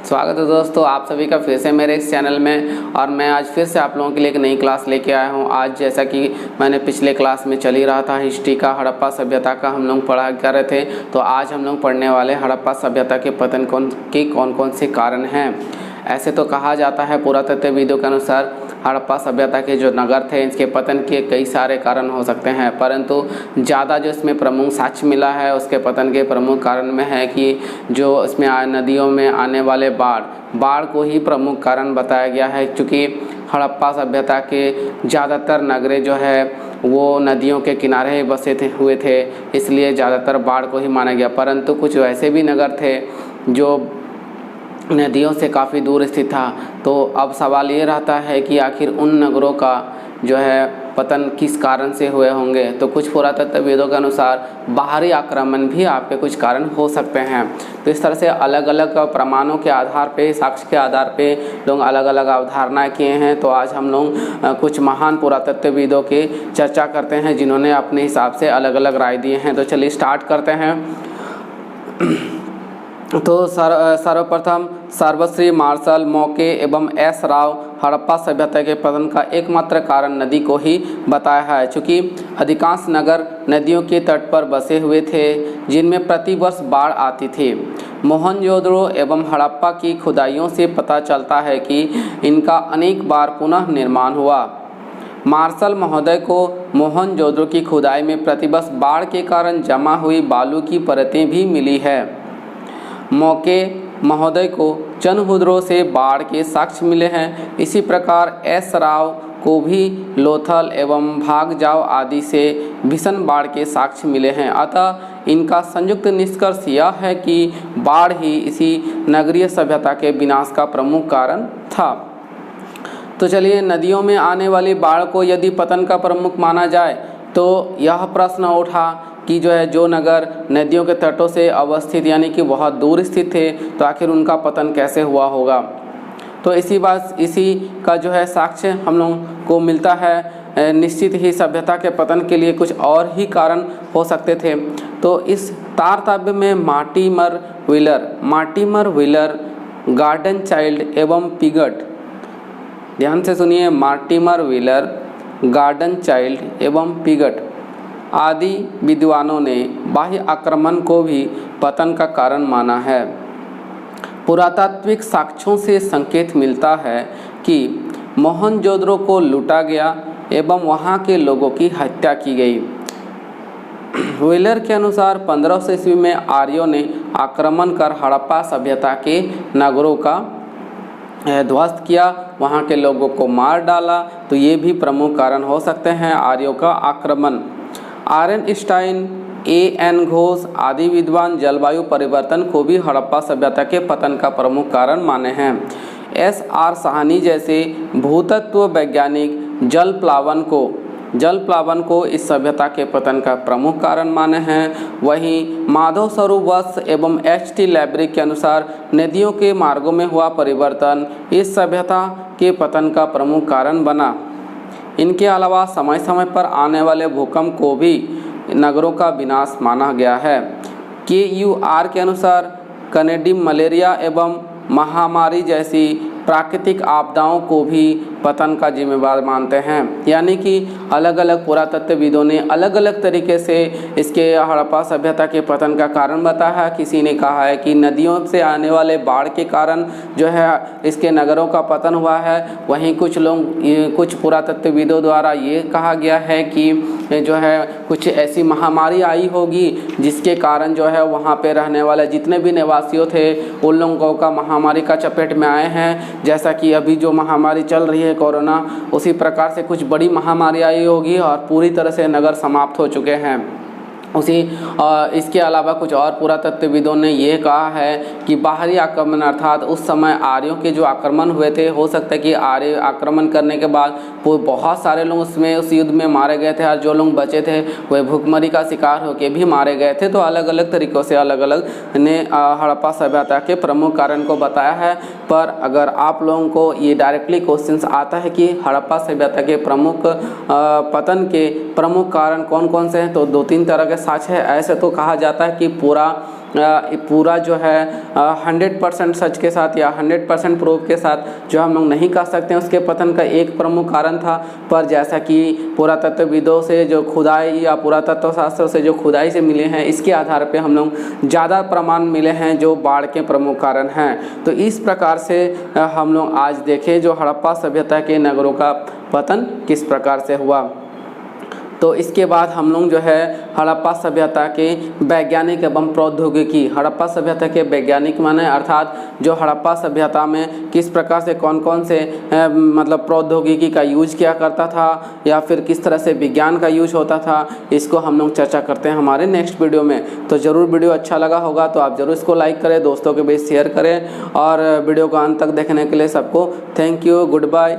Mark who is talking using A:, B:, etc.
A: स्वागत है दोस्तों, आप सभी का फिर से मेरे इस चैनल में। और मैं आज फिर से आप लोगों के लिए एक नई क्लास लेके आया हूं। आज जैसा कि मैंने पिछले क्लास में चल ही रहा था, हिस्ट्री का हड़प्पा सभ्यता का हम लोग पढ़ा कर रहे थे, तो आज हम लोग पढ़ने वाले हड़प्पा सभ्यता के पतन कौन कौन से कारण हैं। ऐसे तो कहा जाता है पुरातत्वविदों के अनुसार हड़प्पा सभ्यता के जो नगर थे इसके पतन के कई सारे कारण हो सकते हैं, परंतु ज़्यादा जो इसमें प्रमुख साक्ष्य मिला है उसके पतन के प्रमुख कारण में है कि जो इसमें नदियों में आने वाले बाढ़ को ही प्रमुख कारण बताया गया है। क्योंकि हड़प्पा सभ्यता के ज़्यादातर नगरे जो है वो नदियों के किनारे ही बसे हुए थे, इसलिए ज़्यादातर बाढ़ को ही माना गया। परंतु कुछ वैसे भी नगर थे जो नदियों से काफ़ी दूर स्थित था। तो अब सवाल ये रहता है कि आखिर उन नगरों का जो है पतन किस कारण से हुए होंगे। तो कुछ पुरातत्वविदों के अनुसार बाहरी आक्रमण भी आपके कुछ कारण हो सकते हैं। तो इस तरह से अलग अलग प्रमाणों के आधार पे, साक्ष्य के आधार पे लोग अलग अलग अवधारणाएं किए हैं। तो आज हम लोग कुछ महान पुरातत्वविदों की चर्चा करते हैं जिन्होंने अपने हिसाब से अलग अलग राय दिए हैं। तो चलिए स्टार्ट करते हैं। तो सर्वप्रथम सर्वश्री मार्शल मौके एवं एस राव हड़प्पा सभ्यता के पतन का एकमात्र कारण नदी को ही बताया है। चूँकि अधिकांश नगर नदियों के तट पर बसे हुए थे जिनमें प्रतिवर्ष बाढ़ आती थी। मोहनजोदड़ो एवं हड़प्पा की खुदाइयों से पता चलता है कि इनका अनेक बार पुनः निर्माण हुआ। मार्शल महोदय को मोहनजोदड़ो की खुदाई में प्रतिवर्ष बाढ़ के कारण जमा हुई बालू की परतें भी मिली है। मौके महोदय को चनहुद्रो से बाढ़ के साक्ष्य मिले हैं। इसी प्रकार एस राव को भी लोथल एवं भागजाव आदि से भीषण बाढ़ के साक्ष्य मिले हैं। अतः इनका संयुक्त निष्कर्ष यह है कि बाढ़ ही इसी नगरीय सभ्यता के विनाश का प्रमुख कारण था। तो चलिए, नदियों में आने वाली बाढ़ को यदि पतन का प्रमुख माना जाए तो यह प्रश्न उठा कि जो नगर नदियों के तटों से अवस्थित यानी कि बहुत दूर स्थित थे, तो आखिर उनका पतन कैसे हुआ होगा। तो इसी का साक्ष्य हम लोगों को मिलता है। निश्चित ही सभ्यता के पतन के लिए कुछ और ही कारण हो सकते थे। तो इस तारतम्य में मार्टिमर व्हीलर, गार्डन चाइल्ड एवं पिगट, ध्यान से सुनिए, मार्टिमर व्हीलर, गार्डन चाइल्ड एवं पिगट आदि विद्वानों ने बाह्य आक्रमण को भी पतन का कारण माना है। पुरातात्विक साक्ष्यों से संकेत मिलता है कि मोहनजोदड़ो को लूटा गया एवं वहां के लोगों की हत्या की गई। व्हीलर के अनुसार 1500 ईस्वी में आर्यों ने आक्रमण कर हड़प्पा सभ्यता के नगरों का ध्वस्त किया, वहां के लोगों को मार डाला। तो ये भी प्रमुख कारण हो सकते हैं आर्यों का आक्रमण। आयरनस्टाइन, A.N. घोष आदि विद्वान जलवायु परिवर्तन को भी हड़प्पा सभ्यता के पतन का प्रमुख कारण माने हैं। S.R. साहनी जैसे भूतत्व वैज्ञानिक जल प्लावन को इस सभ्यता के पतन का प्रमुख कारण माने हैं। वहीं माधव स्वरूप वत्स एवं H.T. लैब्रिक के अनुसार नदियों के मार्गों में हुआ परिवर्तन इस सभ्यता के पतन का प्रमुख कारण बना। इनके अलावा समय समय पर आने वाले भूकंप को भी नगरों का विनाश माना गया है। KUR के अनुसार कनेडी मलेरिया एवं महामारी जैसी प्राकृतिक आपदाओं को भी पतन का जिम्मेदार मानते हैं। यानी कि अलग अलग पुरातत्वविदों ने अलग अलग तरीके से इसके हड़प्पा सभ्यता के पतन का कारण बताया है। किसी ने कहा है कि नदियों से आने वाले बाढ़ के कारण इसके नगरों का पतन हुआ है। वहीं कुछ पुरातत्वविदों द्वारा ये कहा गया है कि कुछ ऐसी महामारी आई होगी जिसके कारण वहाँ पे रहने वाले जितने भी निवासियों थे उन लोगों का महामारी का चपेट में आए हैं। जैसा कि अभी जो महामारी चल रही है कोरोना, उसी प्रकार से कुछ बड़ी महामारी आई होगी और पूरी तरह से नगर समाप्त हो चुके हैं। इसके अलावा कुछ और पुरातत्वविदों ने यह कहा है कि बाहरी आक्रमण अर्थात उस समय आर्यों के जो आक्रमण हुए थे, हो सकता है कि आर्य आक्रमण करने के बाद बहुत सारे लोग उस युद्ध में मारे गए थे और जो लोग बचे थे वह भूखमरी का शिकार होकर भी मारे गए थे। तो अलग अलग तरीक़ों से अलग अलग ने हड़प्पा सभ्यता के प्रमुख कारण को बताया है। पर अगर आप लोगों को ये डायरेक्टली क्वेश्चंस आता है कि हड़प्पा सभ्यता के प्रमुख पतन के प्रमुख कारण कौन कौन से हैं, तो 2-3 तरह के साक्ष्य है। ऐसे तो कहा जाता है कि पूरा पूरा जो है 100% सच के साथ या 100% प्रूफ के साथ जो हम लोग नहीं कह सकते हैं उसके पतन का एक प्रमुख कारण था। पर जैसा कि पुरातत्वविदों से जो खुदाई या पुरातत्व शास्त्र से जो खुदाई से मिले हैं, इसके आधार पे हम लोग ज़्यादा प्रमाण मिले हैं जो बाढ़ के प्रमुख कारण हैं। तो इस प्रकार से हम लोग आज देखें जो हड़प्पा सभ्यता के नगरों का पतन किस प्रकार से हुआ। तो इसके बाद हम लोग जो है हड़प्पा सभ्यता के वैज्ञानिक एवं प्रौद्योगिकी, हड़प्पा सभ्यता के वैज्ञानिक माने अर्थात जो हड़प्पा सभ्यता में किस प्रकार से कौन कौन से मतलब प्रौद्योगिकी का यूज किया करता था या फिर किस तरह से विज्ञान का यूज होता था, इसको हम लोग चर्चा करते हैं हमारे नेक्स्ट वीडियो में। तो ज़रूर वीडियो अच्छा लगा होगा तो आप ज़रूर इसको लाइक करें, दोस्तों के बीच शेयर करें और वीडियो को अंत तक देखने के लिए सबको थैंक यू, गुड बाय।